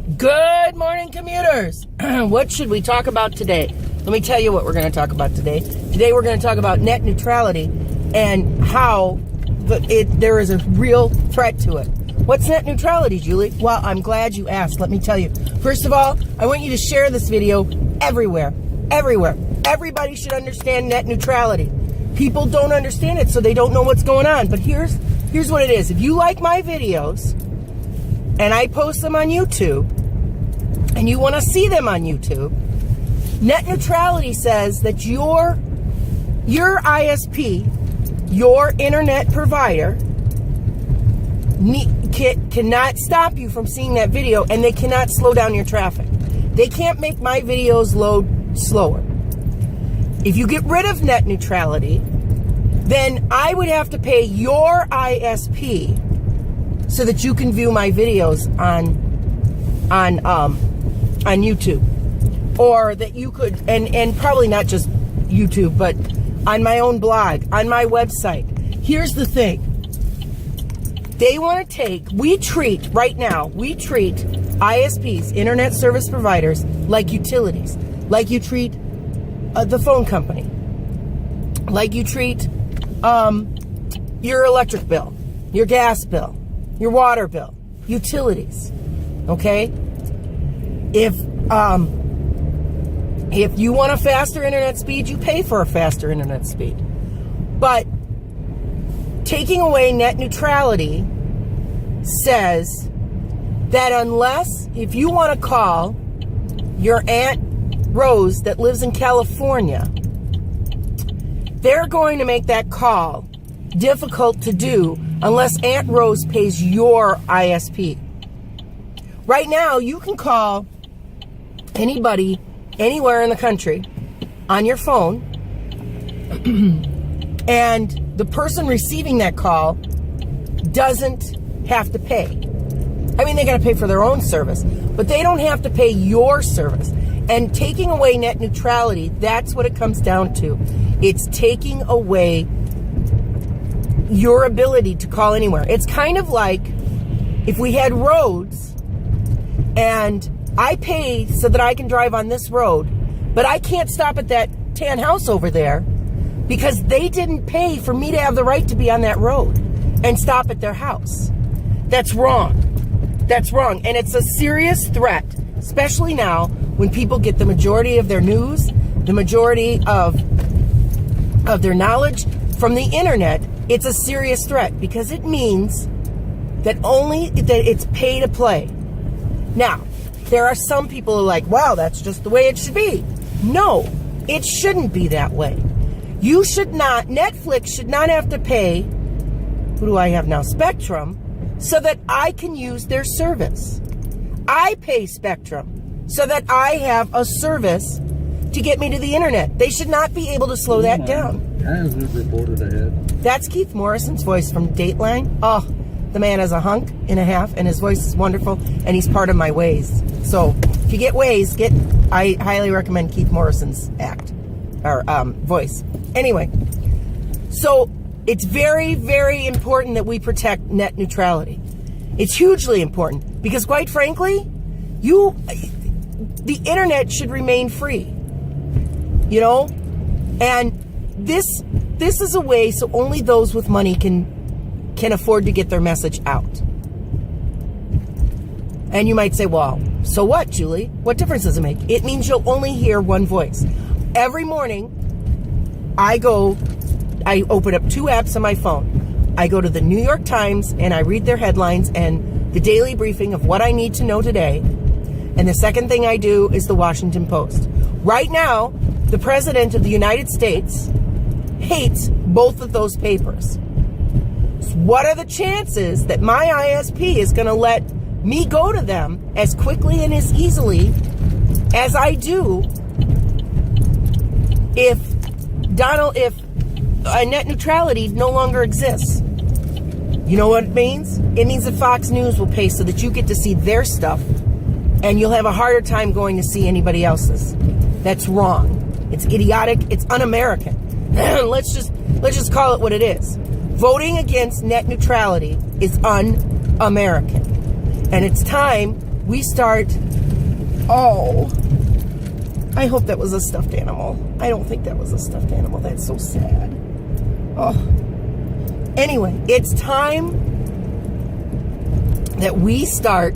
Good morning, commuters. What should we talk about today? Let me tell you what we're going to talk about today. Today we're going to talk about net neutrality and how there is a real threat to it. What's net neutrality, Julie? Well, I'm glad you asked. Let me tell you. First of all, I want you to share this video everywhere. Everywhere. Everybody should understand net neutrality. People don't understand it, so they don't know what's going on. But here's what it is. If you like my videos and I post them on YouTube and you want to see them on YouTube, net neutrality says that your ISP, your internet provider, cannot stop you from seeing that video, and they cannot slow down your traffic. They can't make my videos load slower. If you get rid of net neutrality, then I would have to pay your ISP so that you can view my videos on YouTube, or that you could, and probably not just YouTube, but on my own blog, on my website. Here's the thing. We treat ISPs, internet service providers, like utilities, like you treat the phone company, like you treat your electric bill, your gas bill, your water bill, utilities. Okay? If you want a faster internet speed, you pay for a faster internet speed. But taking away net neutrality says that if you want to call your Aunt Rose that lives in California, they're going to make that call difficult to do unless Aunt Rose pays your ISP. Right now, you can call anybody anywhere in the country on your phone, and the person receiving that call doesn't have to pay. I mean, they got to pay for their own service, but they don't have to pay your service. And taking away net neutrality, that's what it comes down to. It's taking away your ability to call anywhere. It's kind of like if we had roads and I pay so that I can drive on this road, but I can't stop at that tan house over there because they didn't pay for me to have the right to be on that road and stop at their house. That's wrong. That's wrong. And it's a serious threat, especially now when people get the majority of their news, the majority of their knowledge from the internet. It's a serious threat because it means that it's pay to play. Now, there are some people who are like, wow, that's just the way it should be. No, it shouldn't be that way. Netflix should not have to pay, who do I have now? Spectrum, so that I can use their service. I pay Spectrum so that I have a service to get me to the internet. They should not be able to slow that down. Has it reported ahead? That's Keith Morrison's voice from Dateline. Oh, the man is a hunk and a half, and his voice is wonderful, and he's part of my Waze. So if you get Waze, I highly recommend Keith Morrison's voice. Anyway, so it's very, very important that we protect net neutrality. It's hugely important because, quite frankly, the internet should remain free. You know, and this is a way so only those with money can afford to get their message out. And you might say, well, so what, Julie? What difference does it make? It means you'll only hear one voice. Every morning, I open up two apps on my phone. I go to the New York Times and I read their headlines and the daily briefing of what I need to know today. And the second thing I do is the Washington Post. Right now, the President of the United States hates both of those papers. So what are the chances that my ISP is going to let me go to them as quickly and as easily as I do if net neutrality no longer exists? You know what it means? It means that Fox News will pay so that you get to see their stuff, and you'll have a harder time going to see anybody else's. That's wrong. It's idiotic. It's un-American. Let's just call it what it is. Voting against net neutrality is un-American. And it's time we start, oh, I hope that was a stuffed animal. I don't think that was a stuffed animal. That's so sad. Oh. Anyway, it's time that we start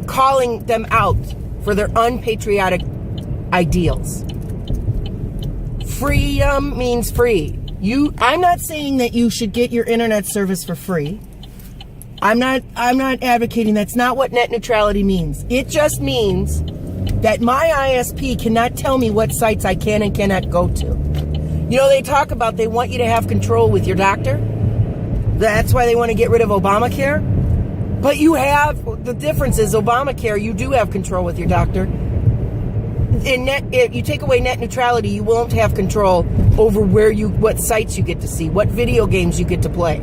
calling them out for their unpatriotic ideals. Freedom means free. I'm not saying that you should get your internet service for free. I'm not advocating. That's not what net neutrality means. It just means that my ISP cannot tell me what sites I can and cannot go to. You know, they talk about they want you to have control with your doctor. That's why they want to get rid of Obamacare. But you have, the difference is Obamacare, you do have control with your doctor. If you take away net neutrality, you won't have control over what sites you get to see, what video games you get to play.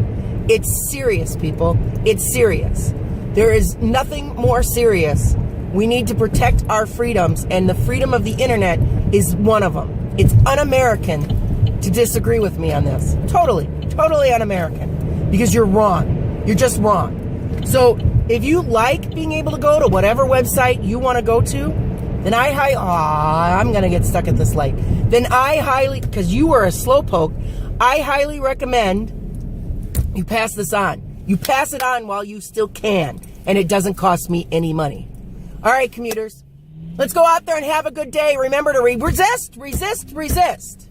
It's serious, people. It's serious. There is nothing more serious. We need to protect our freedoms, and the freedom of the internet is one of them. It's un-American to disagree with me on this. Totally un-American. Because you're wrong. You're just wrong. So if you like being able to go to whatever website you want to go to, then I'm going to get stuck at this light. Then because you were a slowpoke, I highly recommend you pass this on. You pass it on while you still can, and it doesn't cost me any money. All right, commuters, let's go out there and have a good day. Remember to resist, resist, resist.